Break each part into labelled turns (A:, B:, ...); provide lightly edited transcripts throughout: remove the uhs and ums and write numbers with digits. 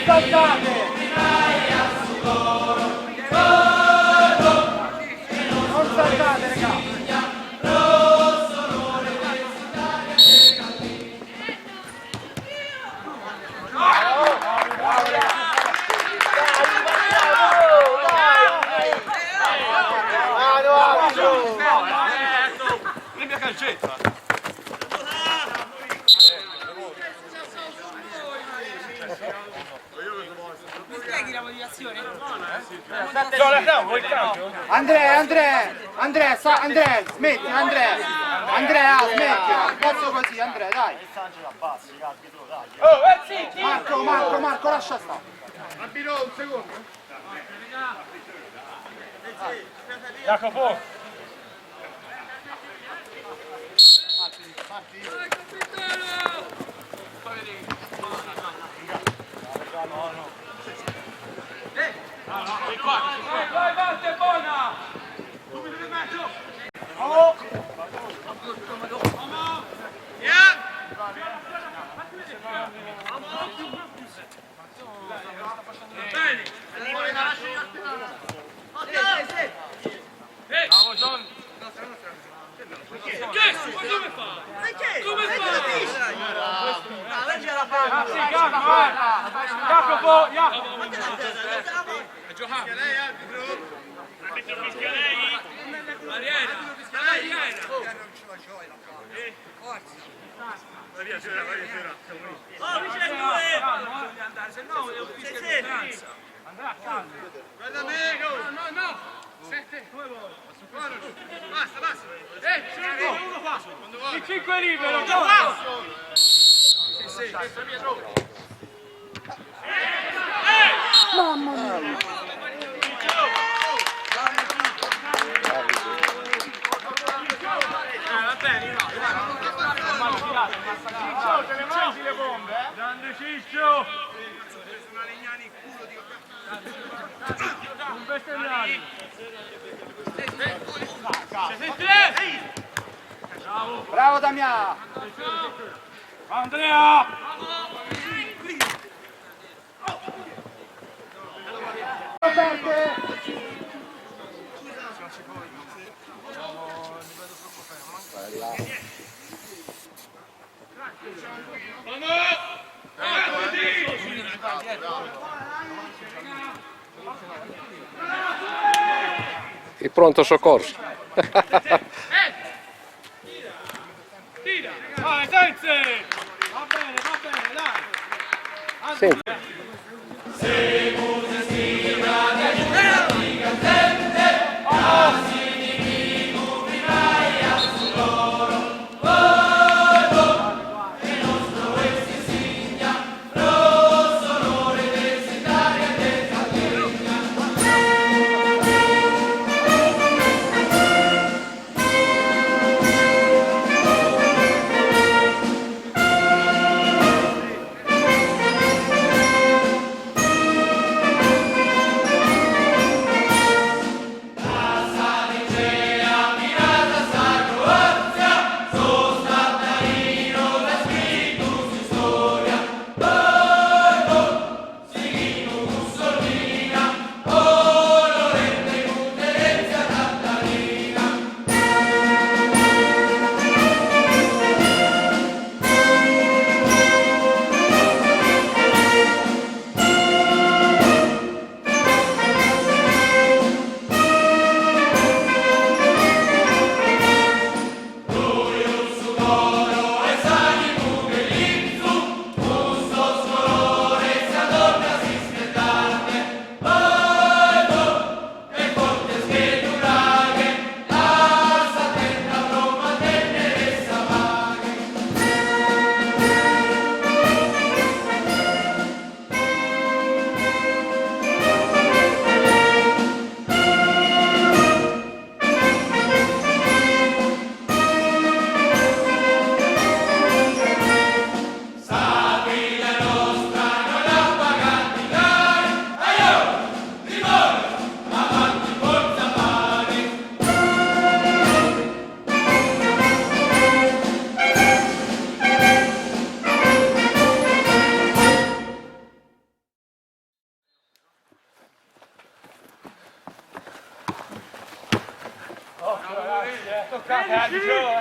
A: saltate! Non saltate, raga!
B: Cambia calcetto!
C: Mi spieghi la motivazione?
A: Andrea, smetti, Andrea, smetti, cazzo così, Andrea, dai. Marco, lascia stare.
D: Abbino un secondo.
B: Jacopo! Vai, Matte, buona! Subito in mezzo! Oh! Bene! Bravo John! Che? Come fa? Come fa? Sì, Jacopo! A giocare! Lei arbitro! Fischia lei! Mariana! Vai via, c'era! Oh, mi c'è due! Bisogna andare, se no è un fischio di distanza! Andrà a casa! Guarda me! No! Sette! Due volte! Basta! Uno qua! Il 5 libero! Sì!
E: Mamma mia.
B: Va bene, no! Ciccio, le bombe, eh? Grande Ciccio! Sono legnani in culo di... Un bestemmiale!
A: Bravo Damiano!
B: Andrea!
F: Il pronto soccorso.
B: Tira! Vai, Sense! Va bene, dai!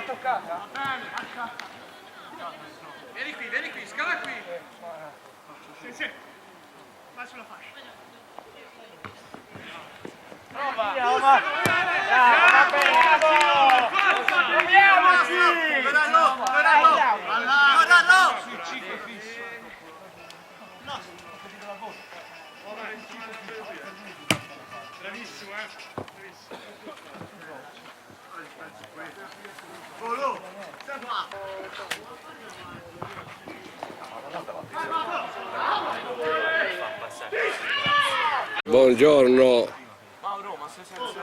C: toccata?
B: Vieni qui, scala qui. Sì. Vai sulla fascia.
C: Prova! Va bene! Proviamoci!
B: Guardalo! Bravissimo, Volo!
F: Buongiorno.
C: Mauro, ma sei senza...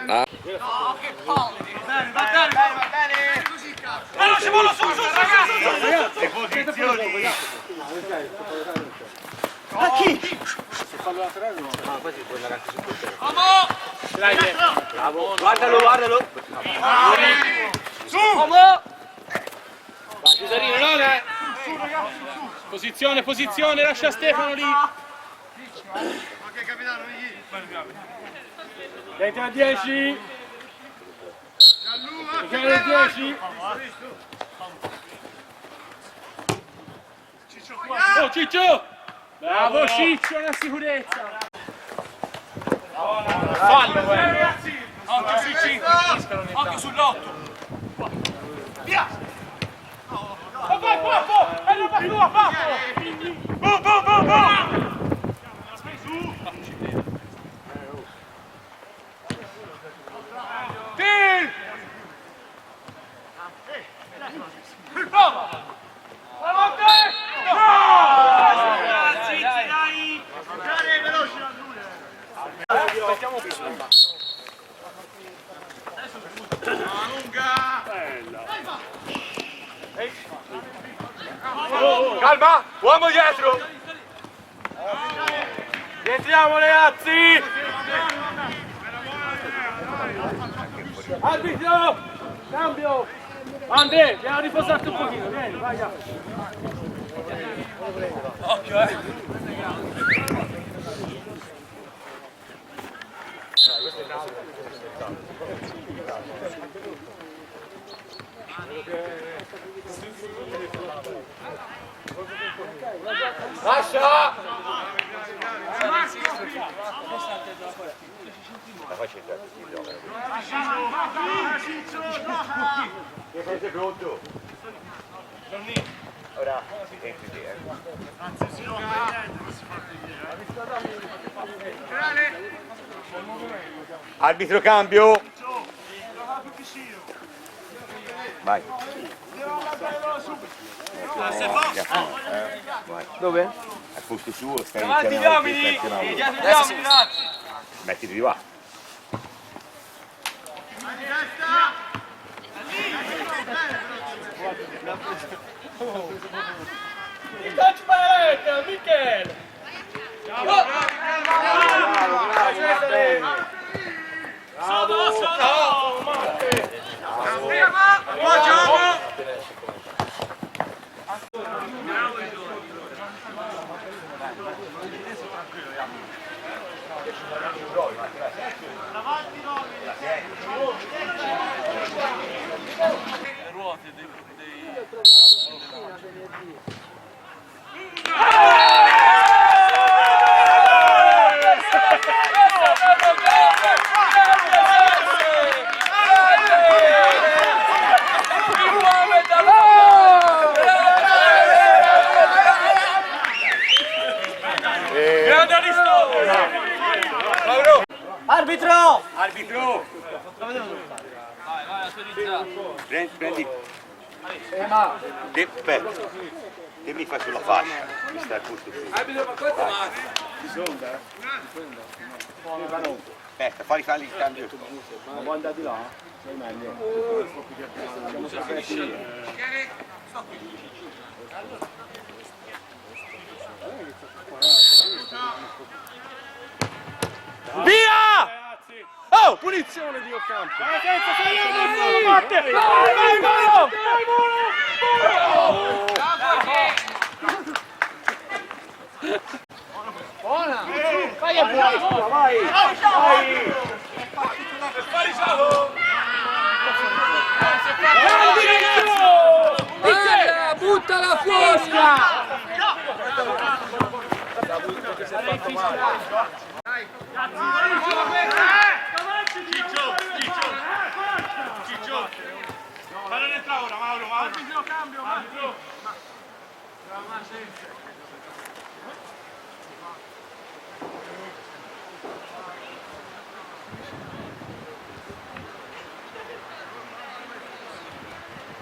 F: Ah,
C: No, che palle!
B: Va bene! Veloce, volo su, ragazzi! Le posizioni!
C: A chi?
B: Bravo!
C: Guardalo!
B: Su!
C: Cesarino, no? Posizione, lascia Stefano lì!
B: Ok, capitano, Vighi!
C: Dai a 10!
B: Gianluca!
C: 10!
B: Ciccio,
C: Oh Ciccio! Bravo Ciccio, una sicurezza! Fallo,
B: ragazzi!
C: Occhio sui 5! Occhio sull'8! Via! Vai, Papo! È roba tua, Papo!
B: Boh!
C: Prova! Bravo te! No! Dai!
B: Giocare veloce!
C: Aspettiamo qui sulla bassa.
B: Lunga!
C: Calma! Uomo dietro! Rientriamo ragazzi! Arbitro! Cambio! Andre, abbiamo riposato un pochino, vieni, vai! Occhio, Lascia!
D: Siete pronto? Ora entri lì, Arbitro cambio. Vai.
C: Dove?
D: Al posto suo stai
C: Davanti gli
D: iniziando
C: uomini!
D: dietro
C: Dietro gli uomini, ragazzi!
D: mettiti di qua.
C: Touch my Michele! Bravo! Bravo!
B: Buon gioco!
C: Le ruote dei... Grande Aristotele! Arbitro!
D: Arbitro!
C: Vai, autorizzato.
D: Prendi. Aspetta. Che mi fa sulla fascia? Mi sta al posto qui.
C: Arbitro, ma quanto manca?
D: Aspetta, fai il cambio.
A: Ma vuoi andare di là? Sei meglio. Siamo perfetti.
C: Via! Oh, punizione di Ocampo! Batte! Vai, Molo! Buona! Vai a buona! Vai! Vai!
F: Tutta la fosca!
C: Ciccio! Fallo entrare ora, Mauro! Cambio, Mauro!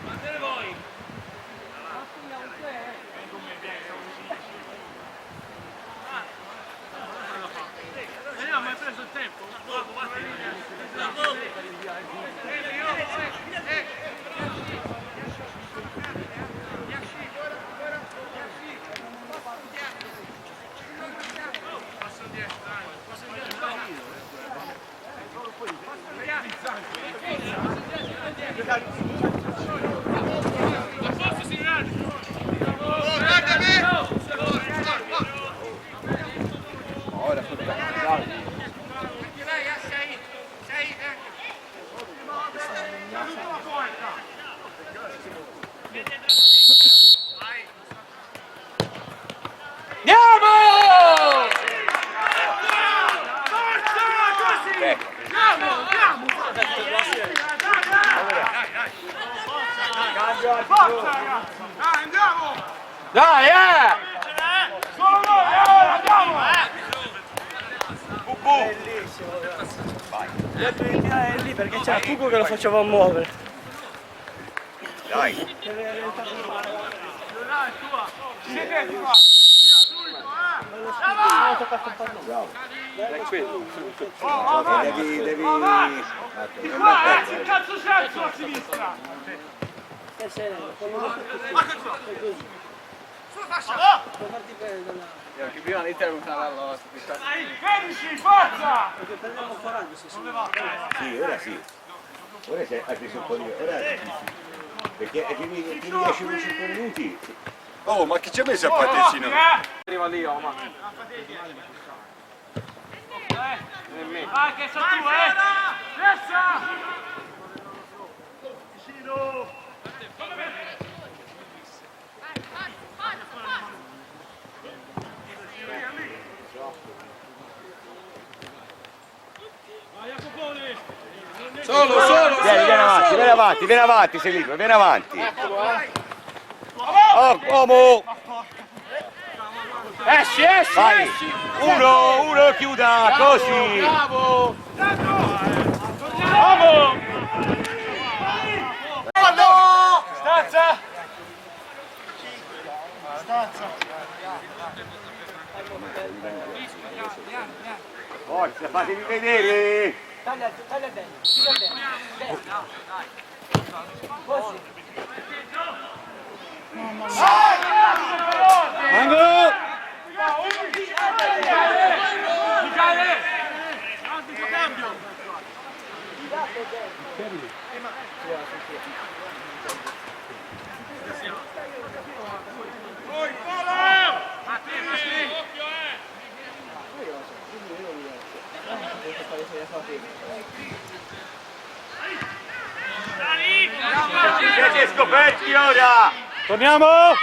C: Mandate voi! Ma hai preso il tempo?
F: Dai,
C: Solo noi, andiamo!
E: È lì perché c'è il cubo che lo faceva muovere.
D: Dai. Devi...
C: Di qua, il cazzo c'è sulla sinistra!
A: Perché prima l'Inter non stava alla
C: Dai, vedici, forza!
D: Sì, ora sì. Ora hai preso un po' di... Ora sì. Perché ti 10-15 minuti.
G: Oh, ma chi ci ha messo a paticino?
A: Arriva lì, oh, ma.
C: Vai che sono tu, Ressa! Vicino! Vai Jacopone!
F: solo!
D: Vieni avanti, Silvio, vieni avanti. Oh, uomo!
A: Esci!
D: Vai! Uno, chiuda, così!
A: Bravo!
C: Bravo! Stanza!
D: Forza, fatevi vedere!
E: Taglia a destra, tira a destra. Così.
D: Angolo! Siete scoperti ora!
C: Torniamo!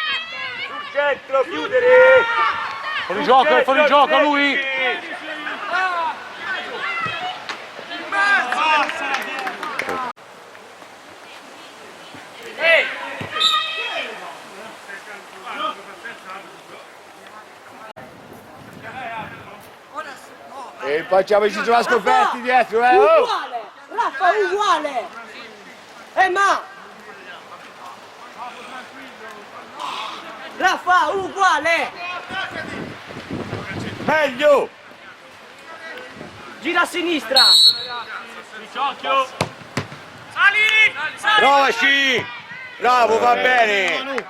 D: Sul centro, chiudere!
C: Fuori gioco lui!
G: E poi ci sono scoperti dietro, oh!
E: Uguale! Raffa, uguale! Ma! Raffa, uguale!
D: Meglio!
E: Gira a sinistra!
C: Occhio! Sali!
D: Provaci! Bravo, va bene!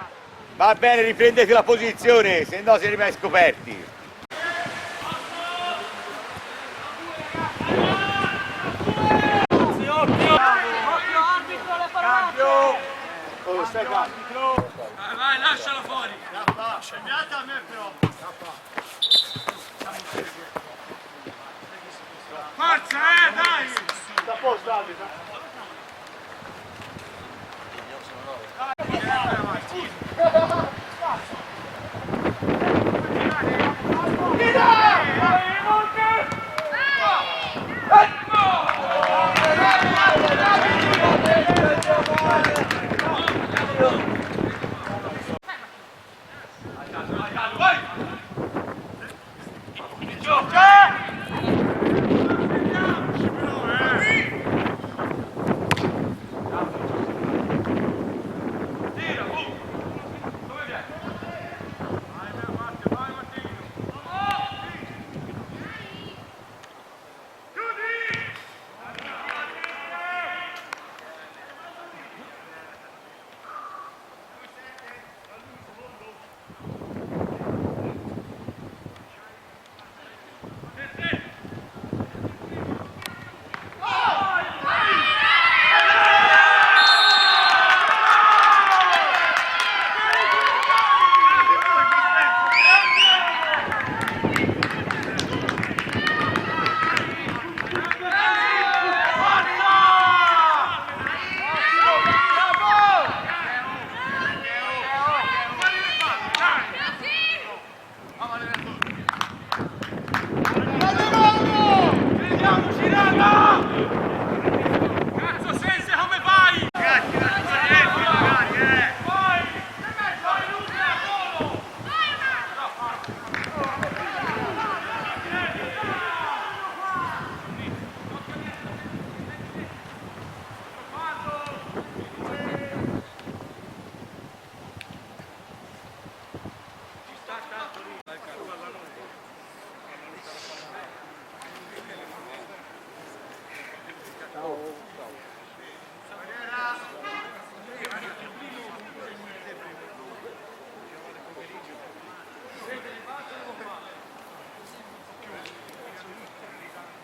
D: Va bene, riprendete la posizione, se no si rimane scoperti. Cambio!
C: Oh, stai calmo! Vai, lascialo fuori! Scendiate a me però! Forza, dai! Sta a posto, Albi!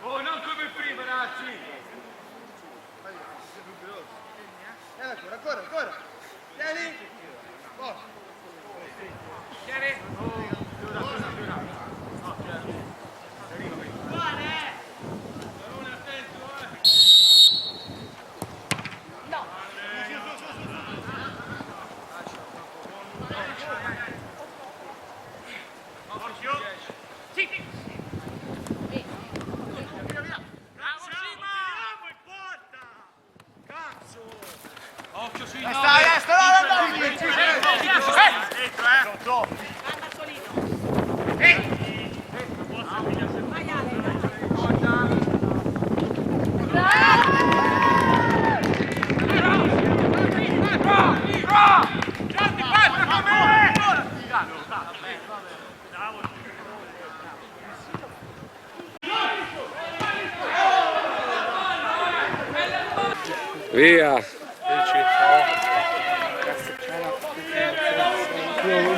C: Oh, non come prima, ragazzi!
B: Ancora! Vieni! Oh.
C: Occhio sui
F: Via.
A: No.